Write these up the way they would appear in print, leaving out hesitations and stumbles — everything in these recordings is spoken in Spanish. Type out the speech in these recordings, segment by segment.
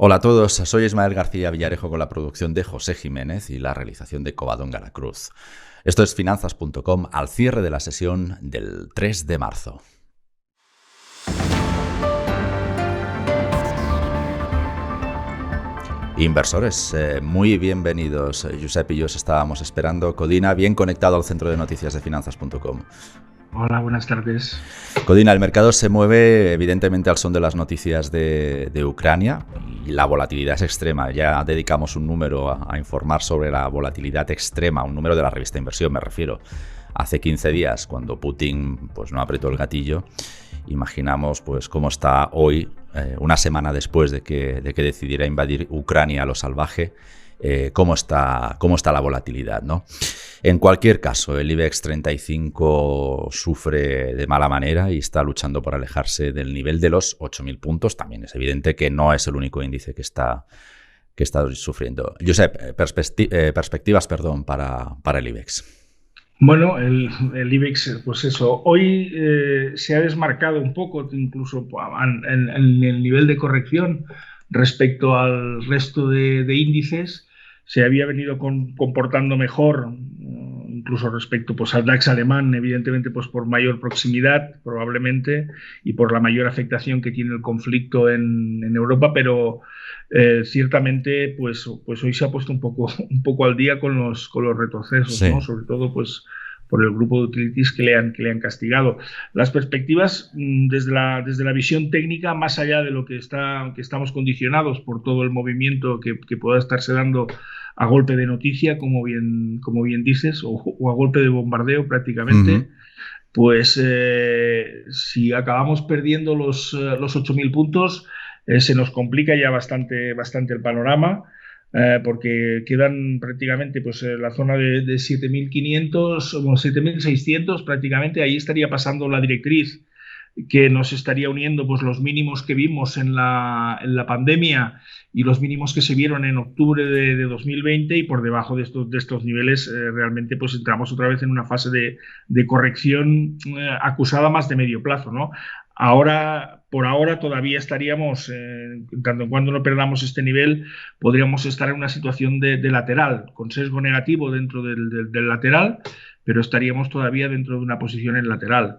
Hola a todos, soy Ismael García Villarejo con la producción de José Jiménez y la realización de Covadonga La Cruz. Esto es Finanzas.com al cierre de la sesión del 3 de marzo. Inversores, muy bienvenidos. Josep y yo os estábamos esperando. Codina, bien conectado al centro de noticias de Finanzas.com. Hola, buenas tardes. Codina, el mercado se mueve evidentemente al son de las noticias de Ucrania y la volatilidad es extrema. Ya dedicamos un número a informar sobre la volatilidad extrema, un número de la revista Inversión me refiero. Hace 15 días, cuando Putin no apretó el gatillo, imaginamos cómo está hoy, una semana después de que decidiera invadir Ucrania a lo salvaje, cómo está la volatilidad, ¿no? En cualquier caso, el IBEX 35 sufre de mala manera y está luchando por alejarse del nivel de los 8.000 puntos. También es evidente que no es el único índice que está sufriendo. Josep, perspectivas para el IBEX. Bueno, el IBEX, pues eso, hoy se ha desmarcado un poco, incluso en el nivel de corrección respecto al resto de índices. Se había venido comportando mejor, incluso respecto al DAX alemán, evidentemente por mayor proximidad probablemente y por la mayor afectación que tiene el conflicto en Europa, pero ciertamente pues hoy se ha puesto un poco al día con los retrocesos, sí, ¿no? Sobre todo por el grupo de utilities que le han castigado. Las perspectivas desde la visión técnica, más allá de lo que estamos condicionados por todo el movimiento que pueda estarse dando a golpe de noticia, como bien dices, o a golpe de bombardeo prácticamente, pues si acabamos perdiendo los 8.000 puntos, se nos complica ya bastante el panorama. Porque quedan prácticamente la zona de 7.500 o 7.600 prácticamente. Ahí estaría pasando la directriz que nos estaría uniendo los mínimos que vimos en la pandemia y los mínimos que se vieron en octubre de 2020, y por debajo de estos niveles realmente entramos otra vez en una fase de corrección acusada más de medio plazo, ¿no? Por ahora todavía estaríamos, tanto en cuanto no perdamos este nivel, podríamos estar en una situación de lateral, con sesgo negativo dentro del lateral, pero estaríamos todavía dentro de una posición en lateral.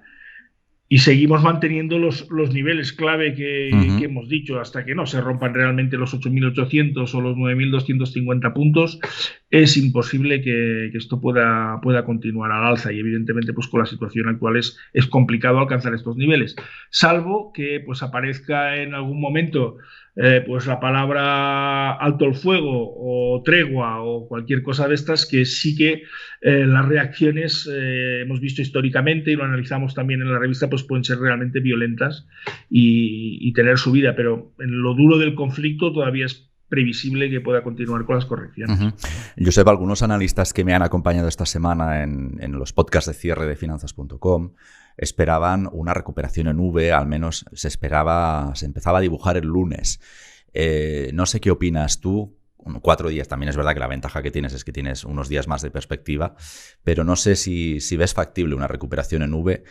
Y seguimos manteniendo los niveles clave que hemos dicho hasta que no se rompan realmente los 8.800 o los 9.250 puntos. Es imposible que esto pueda continuar al alza, y evidentemente con la situación actual es complicado alcanzar estos niveles, salvo que aparezca en algún momento la palabra alto el fuego o tregua o cualquier cosa de estas, que sí que las reacciones hemos visto históricamente y lo analizamos también en la revista, pueden ser realmente violentas y tener subida, pero en lo duro del conflicto todavía es previsible que pueda continuar con las correcciones. Yo sé, algunos analistas que me han acompañado esta semana en los podcasts de cierre de Finanzas.com esperaban una recuperación en V, al menos se empezaba a dibujar el lunes. No sé qué opinas tú. 4 días, también es verdad que la ventaja que tienes es que tienes unos días más de perspectiva, pero no sé si ves factible una recuperación en V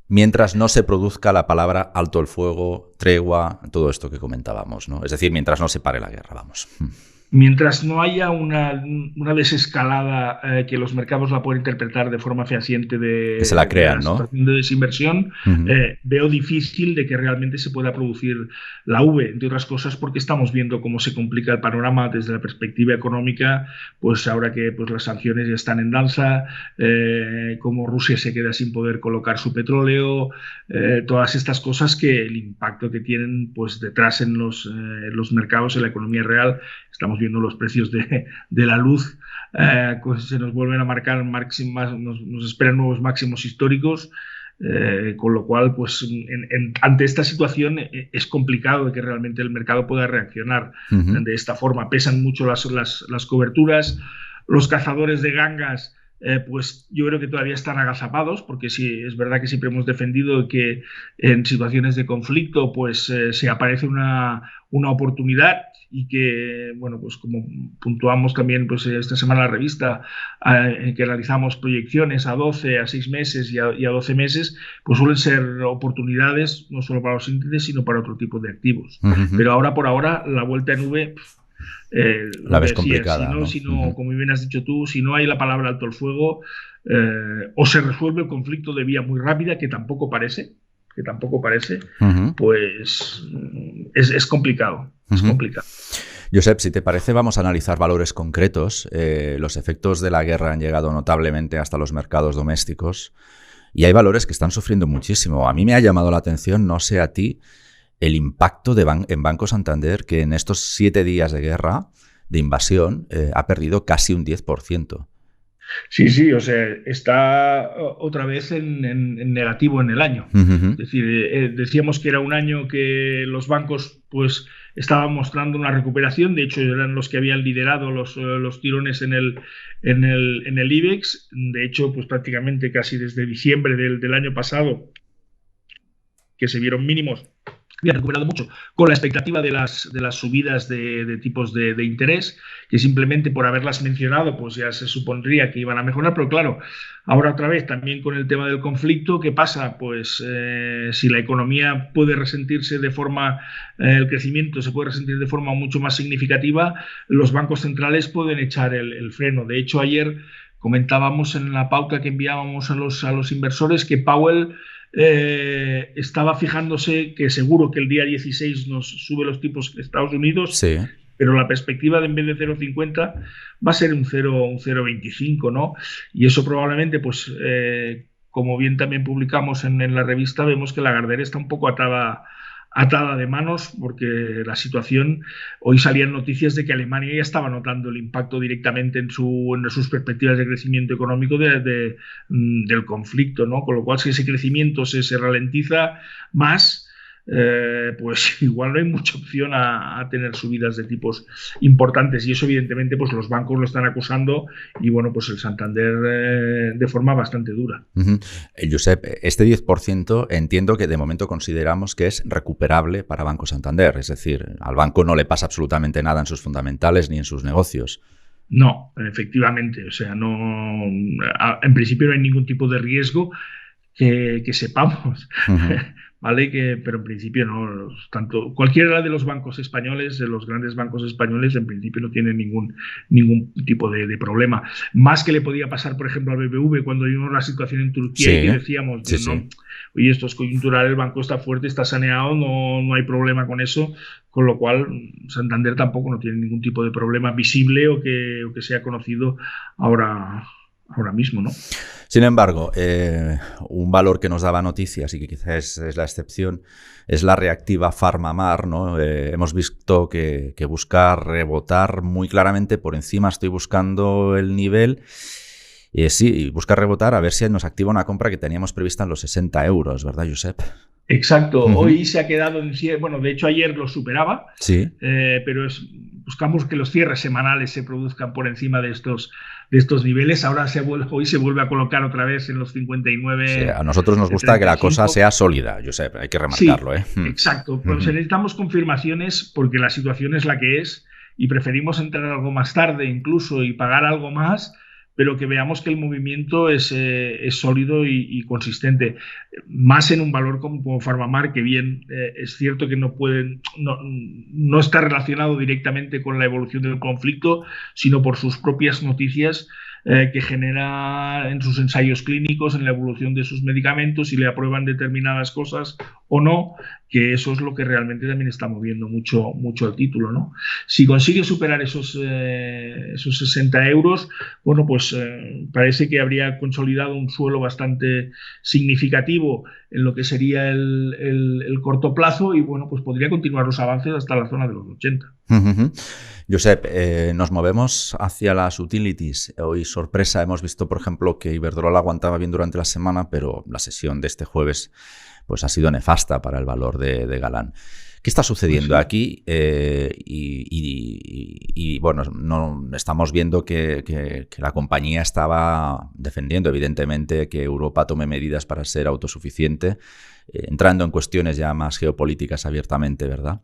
mientras no se produzca la palabra alto el fuego, tregua, todo esto que comentábamos, ¿no? Es decir, mientras no se pare la guerra, vamos. Mientras no haya una desescalada que los mercados la puedan interpretar de forma fehaciente que se la crean, de la situación de desinversión, veo difícil de que realmente se pueda producir la V, entre otras cosas porque estamos viendo cómo se complica el panorama desde la perspectiva económica, ahora que las sanciones ya están en danza, cómo Rusia se queda sin poder colocar su petróleo, todas estas cosas que el impacto que tienen detrás en los mercados, en la economía real. Estamos viendo los precios de la luz, se nos vuelven a marcar máximas, nos esperan nuevos máximos históricos, con lo cual ante esta situación es complicado de que realmente el mercado pueda reaccionar de esta forma. Pesan mucho las coberturas, los cazadores de gangas pues yo creo que todavía están agazapados, porque sí, es verdad que siempre hemos defendido que en situaciones de conflicto pues se aparece una oportunidad y que, bueno, pues como puntuamos también pues esta semana en la revista, en que realizamos proyecciones a 12, a 6 meses y a 12 meses, pues suelen ser oportunidades no solo para los índices, sino para otro tipo de activos. Pero ahora por ahora la vuelta en V... la ves complicada, si no, como bien has dicho tú, si no hay la palabra alto el fuego, o se resuelve el conflicto de vía muy rápida, que tampoco parece, pues es complicado, es complicado. Josep, si te parece, vamos a analizar valores concretos. Los efectos de la guerra han llegado notablemente hasta los mercados domésticos y hay valores que están sufriendo muchísimo. A mí me ha llamado la atención, no sé a ti, el impacto en Banco Santander, que en estos 7 días de guerra, de invasión, ha perdido casi un 10%. Sí, o sea, está otra vez en negativo en el año. Es decir, decíamos que era un año que los bancos pues estaban mostrando una recuperación, de hecho eran los que habían liderado los tirones en el IBEX, de hecho pues prácticamente casi desde diciembre del año pasado, que se vieron mínimos, había recuperado mucho con la expectativa de las subidas de tipos de interés, que simplemente por haberlas mencionado pues ya se supondría que iban a mejorar, pero claro, ahora otra vez también con el tema del conflicto, ¿qué pasa? Pues si la economía puede resentirse de forma, el crecimiento se puede resentir de forma mucho más significativa, los bancos centrales pueden echar el freno. De hecho, ayer comentábamos en la pauta que enviábamos a los inversores que Powell estaba fijándose que seguro que el día 16 nos sube los tipos de Estados Unidos, sí, pero la perspectiva de en vez de 0,50 va a ser un 0,25, ¿no? Y eso probablemente, pues, como bien también publicamos en la revista, vemos que Lagarde está un poco atada de manos, porque la situación, hoy salían noticias de que Alemania ya estaba notando el impacto directamente en sus perspectivas de crecimiento económico del conflicto, ¿no? Con lo cual, si ese crecimiento se ralentiza más, pues igual no hay mucha opción a tener subidas de tipos importantes, y eso evidentemente pues los bancos lo están acusando, y bueno, pues el Santander de forma bastante dura. Josep, este 10% entiendo que de momento consideramos que es recuperable para Banco Santander, es decir, al banco no le pasa absolutamente nada en sus fundamentales ni en sus negocios. No, efectivamente, o sea, no, en principio no hay ningún tipo de riesgo que sepamos. ¿Vale? Pero en principio no, tanto cualquiera de los bancos españoles, de los grandes bancos españoles, en principio no tienen ningún tipo de problema. Más que le podía pasar, por ejemplo, al BBV cuando vimos la situación en Turquía, y que decíamos, no, oye, esto es coyuntural, el banco está fuerte, está saneado, no hay problema con eso, con lo cual Santander tampoco no tiene ningún tipo de problema visible o que sea conocido ahora mismo, ¿no? Sin embargo, un valor que nos daba noticias y que quizás es la excepción es la reactiva PharmaMar, ¿no? Hemos visto que busca rebotar muy claramente por encima. Estoy buscando el nivel. Sí, busca rebotar a ver si nos activa una compra que teníamos prevista en los 60 euros, ¿verdad, Josep? Exacto. Hoy se ha quedado en... Bueno, de hecho ayer lo superaba, sí. Pero buscamos que los cierres semanales se produzcan por encima de estos niveles. Ahora hoy se vuelve a colocar otra vez en los 59. Sí, a nosotros nos gusta 35. Que la cosa sea sólida, Josep, hay que remarcarlo. Sí, exacto. Pues necesitamos confirmaciones porque la situación es la que es y preferimos entrar algo más tarde incluso y pagar algo más, pero que veamos que el movimiento es sólido y consistente. Más en un valor como PharmaMar, que bien es cierto que no está relacionado directamente con la evolución del conflicto, sino por sus propias noticias que genera en sus ensayos clínicos, en la evolución de sus medicamentos, si le aprueban determinadas cosas o no, que eso es lo que realmente también está moviendo mucho el título, ¿no? Si consigue superar esos 60 euros, bueno, pues parece que habría consolidado un suelo bastante significativo en lo que sería el corto plazo, y bueno, pues podría continuar los avances hasta la zona de los 80. Josep, nos movemos hacia las utilities. Hoy, sorpresa, hemos visto, por ejemplo, que Iberdrola aguantaba bien durante la semana, pero la sesión de este jueves pues ha sido nefasta para el valor de Galán. ¿Qué está sucediendo aquí? y bueno, no estamos viendo que la compañía estaba defendiendo, evidentemente, que Europa tome medidas para ser autosuficiente, entrando en cuestiones ya más geopolíticas abiertamente, ¿verdad?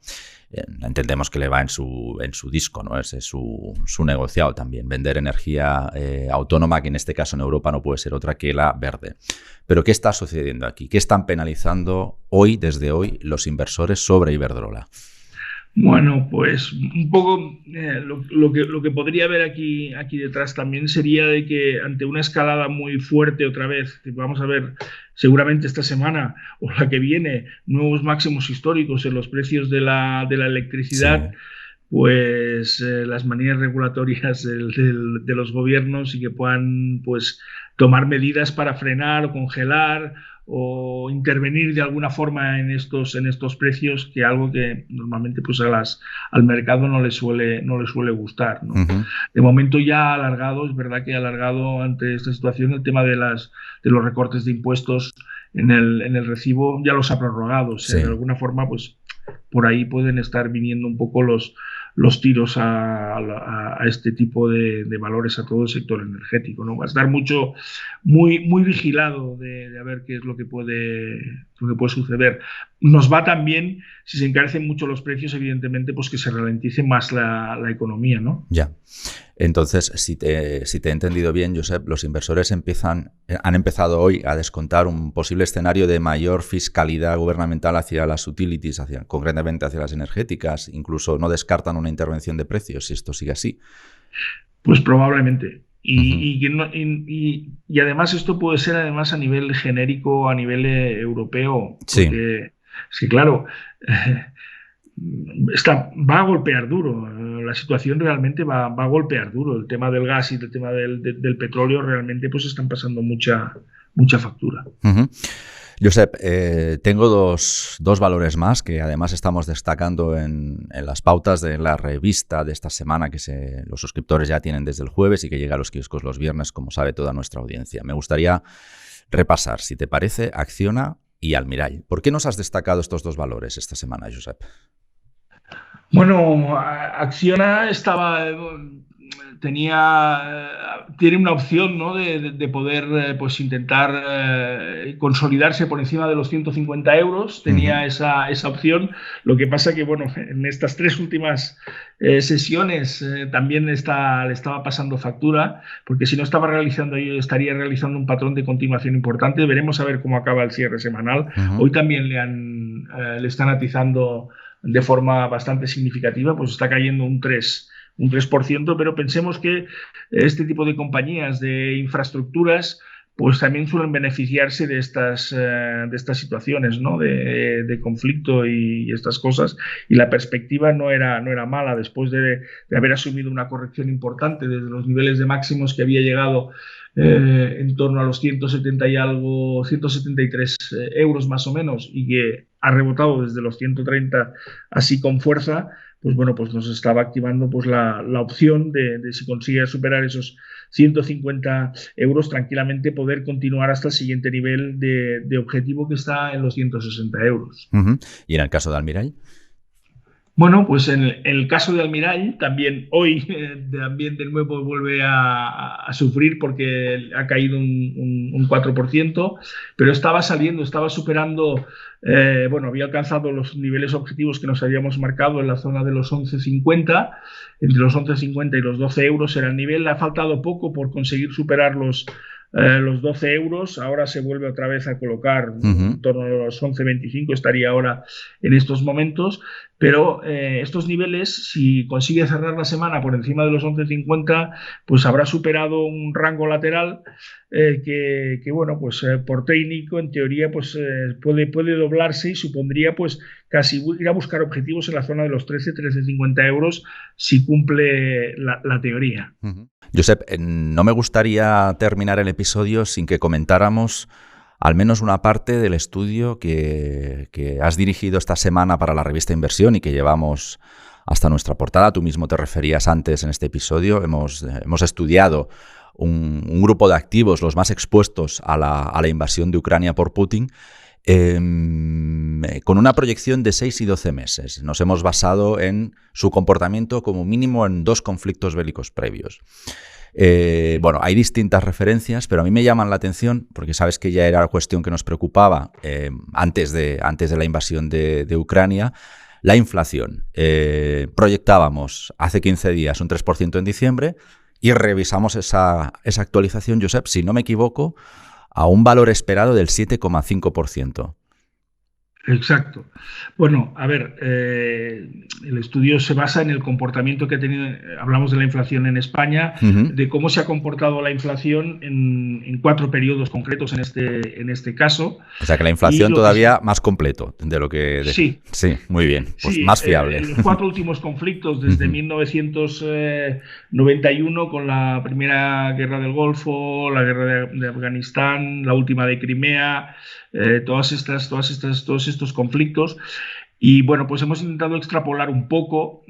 Entendemos que le va en su disco, ¿no? Ese es su negociado también, vender energía autónoma, que en este caso en Europa no puede ser otra que la verde. Pero ¿qué está sucediendo aquí? ¿Qué están penalizando desde hoy, los inversores sobre Iberdrola? Bueno, pues un poco lo que podría haber aquí detrás también sería de que ante una escalada muy fuerte otra vez, que vamos a ver seguramente esta semana o la que viene, nuevos máximos históricos en los precios de la electricidad, sí, pues las manías regulatorias de los gobiernos y que puedan pues tomar medidas para frenar o congelar o intervenir de alguna forma en estos precios, que algo que normalmente pues al mercado no le suele gustar, ¿no? Uh-huh. De momento ya ha alargado, es verdad que ha alargado ante esta situación el tema de los recortes de impuestos en el recibo, ya los ha prorrogado. Sí. De alguna forma pues por ahí pueden estar viniendo un poco los tiros a este tipo de valores, a todo el sector energético, ¿no? Va a estar muy vigilado de ver qué es lo que puede suceder. Nos va también, si se encarecen mucho los precios, evidentemente, pues que se ralentice más la economía, ¿no? Ya. Entonces, si te he entendido bien, Josep, los inversores han empezado hoy a descontar un posible escenario de mayor fiscalidad gubernamental hacia las utilities, concretamente hacia las energéticas. Incluso no descartan una intervención de precios, si esto sigue así. Pues probablemente. Y además esto puede ser además a nivel genérico, a nivel europeo. Porque, sí, claro, va a golpear duro. La situación realmente va a golpear duro. El tema del gas y el tema del petróleo realmente pues están pasando mucha factura. Uh-huh. Josep, tengo dos valores más que además estamos destacando en las pautas de la revista de esta semana, que los suscriptores ya tienen desde el jueves y que llega a los kioscos los viernes, como sabe toda nuestra audiencia. Me gustaría repasar, si te parece, Acciona y Almirall. ¿Por qué nos has destacado estos dos valores esta semana, Josep? Bueno, Acciona tiene una opción, ¿no? de poder pues intentar consolidarse por encima de los 150 euros. Tenía esa opción. Lo que pasa que, bueno, en estas tres últimas sesiones también le estaba pasando factura, porque si no estaría realizando un patrón de continuación importante. Veremos a ver cómo acaba el cierre semanal. Hoy también le están atizando de forma bastante significativa, pues está cayendo un 3%, pero pensemos que este tipo de compañías de infraestructuras pues también suelen beneficiarse de estas situaciones, ¿no? de conflicto y estas cosas, y la perspectiva no era mala después de haber asumido una corrección importante desde los niveles de máximos que había llegado en torno a los 173 euros más o menos, y que ha rebotado desde los 130 así con fuerza. Pues bueno, pues nos estaba activando pues la opción de si consigue superar esos 150 euros, tranquilamente poder continuar hasta el siguiente nivel de objetivo, que está en los 160 euros. Uh-huh. ¿Y en el caso de Almirall? Bueno, pues en el caso de Almirall, también hoy también de nuevo vuelve a sufrir, porque ha caído un 4%, pero estaba superando, había alcanzado los niveles objetivos que nos habíamos marcado en la zona de los 11,50, entre los 11,50 y los 12 euros era el nivel. Le ha faltado poco por conseguir superar los 12 euros, ahora se vuelve otra vez a colocar en torno a los 11,25, estaría ahora en estos momentos, pero estos niveles, si consigue cerrar la semana por encima de los 11,50, pues habrá superado un rango lateral que bueno, pues por técnico, en teoría, pues puede doblarse, y supondría pues casi ir a buscar objetivos en la zona de los 13,50 euros si cumple la teoría. Uh-huh. Josep, no me gustaría terminar el episodio sin que comentáramos al menos una parte del estudio que has dirigido esta semana para la revista Inversión y que llevamos hasta nuestra portada. Tú mismo te referías antes en este episodio. Hemos estudiado un grupo de activos, los más expuestos a la invasión de Ucrania por Putin, con una proyección de 6 y 12 meses. Nos hemos basado en su comportamiento como mínimo en 2 conflictos bélicos previos. Bueno, hay distintas referencias, pero a mí me llaman la atención, porque sabes que ya era la cuestión que nos preocupaba antes de la invasión de Ucrania, la inflación. Proyectábamos hace 15 días un 3% en diciembre y revisamos esa actualización, Josep, si no me equivoco, a un valor esperado del 7,5%. Exacto. Bueno, a ver, el estudio se basa en el comportamiento que ha tenido, hablamos de la inflación en España, de cómo se ha comportado la inflación en 4 periodos concretos en este caso. O sea que la inflación todavía más completo de lo que... Sí. Sí, muy bien, pues sí, más fiable. Los 4 últimos conflictos, desde 1991 con la primera guerra del Golfo, la guerra de Afganistán, la última de Crimea, todos estos conflictos. Y bueno, pues hemos intentado extrapolar un poco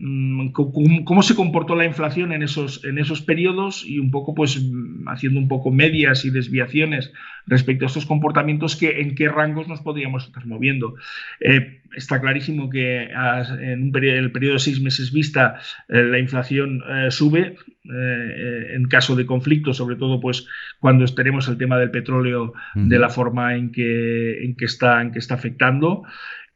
cómo se comportó la inflación en esos periodos y un poco pues haciendo un poco medias y desviaciones respecto a estos comportamientos, en qué rangos nos podríamos estar moviendo. Está clarísimo que en el periodo de 6 meses vista la inflación sube en caso de conflicto, sobre todo pues cuando tenemos el tema del petróleo de la forma en que está afectando.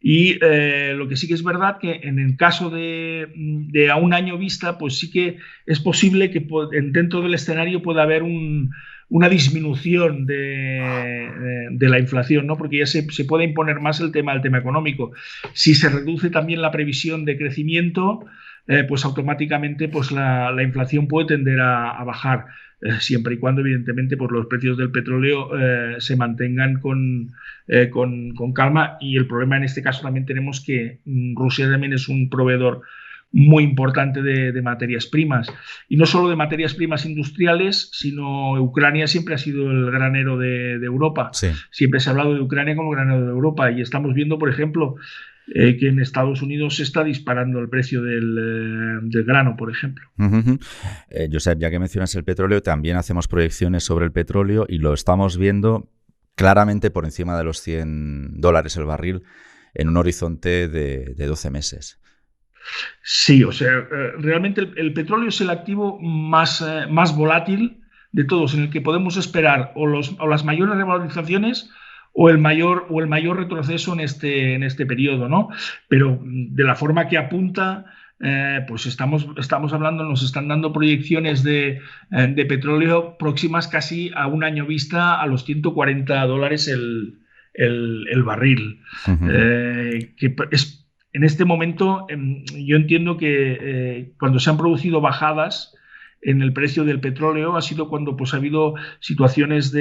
Y lo que sí que es verdad que en el caso de a un año vista, pues sí que es posible que dentro del escenario pueda haber una disminución de la inflación, ¿no? Porque ya se puede imponer más el tema económico. Si se reduce también la previsión de crecimiento, pues automáticamente pues la inflación puede tender a bajar, siempre y cuando evidentemente pues los precios del petróleo se mantengan con calma. Y el problema en este caso también tenemos que Rusia también es un proveedor muy importante de materias primas, y no solo de materias primas industriales, sino Ucrania siempre ha sido el granero de Europa. Sí. Siempre se ha hablado de Ucrania como granero de Europa, y estamos viendo, por ejemplo, que en Estados Unidos se está disparando el precio del grano, por ejemplo. Josep, ya que mencionas el petróleo, también hacemos proyecciones sobre el petróleo y lo estamos viendo claramente por encima de los $100 el barril en un horizonte de 12 meses. Sí, o sea, realmente el petróleo es el activo más volátil de todos, en el que podemos esperar o las mayores revalorizaciones o el mayor retroceso en este periodo, ¿no? Pero de la forma que apunta, pues estamos hablando, nos están dando proyecciones de petróleo próximas casi a un año vista a los $140 el barril, que es... En este momento, yo entiendo que cuando se han producido bajadas en el precio del petróleo ha sido cuando pues, ha habido situaciones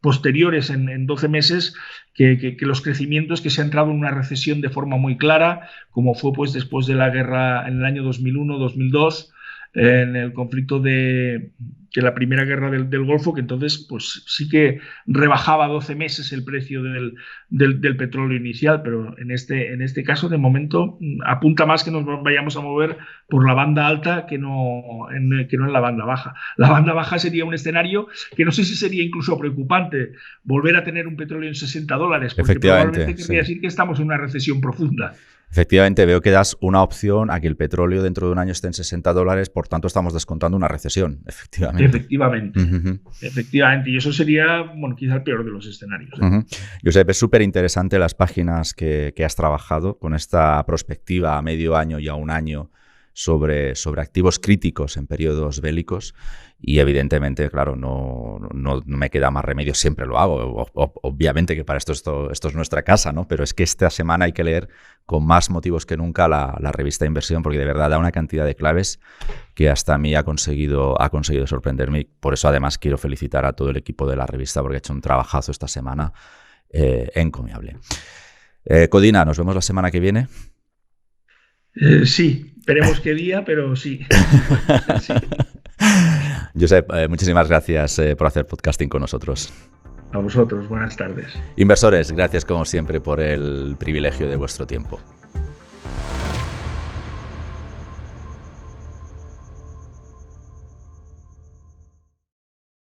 posteriores en 12 meses que los crecimientos, que se ha entrado en una recesión de forma muy clara, como fue pues, después de la guerra en el año 2001-2002, en el conflicto de la primera guerra del Golfo, que entonces pues sí que rebajaba 12 meses el precio del petróleo inicial, pero en este caso de momento apunta más que nos vayamos a mover por la banda alta que no en la banda baja. La banda baja sería un escenario que no sé si sería incluso preocupante, volver a tener un petróleo en $60, porque probablemente querría decir que estamos en una recesión profunda. Efectivamente, veo que das una opción a que el petróleo dentro de un año esté en $60, por tanto estamos descontando una recesión, efectivamente. Efectivamente, y eso sería, bueno, quizá el peor de los escenarios. Josep, es súper interesante las páginas que has trabajado con esta perspectiva a medio año y a un año sobre activos críticos en periodos bélicos, y evidentemente, claro, no me queda más remedio, siempre lo hago, obviamente que para esto es nuestra casa, ¿no? Pero es que esta semana hay que leer con más motivos que nunca la revista Inversión, porque de verdad da una cantidad de claves que hasta a mí ha conseguido sorprenderme, y por eso además quiero felicitar a todo el equipo de la revista porque ha hecho un trabajazo esta semana encomiable. Codina, nos vemos la semana que viene. Sí, veremos qué día, pero sí. Sí. Josep, muchísimas gracias por hacer podcasting con nosotros. A vosotros, buenas tardes. Inversores, gracias como siempre por el privilegio de vuestro tiempo.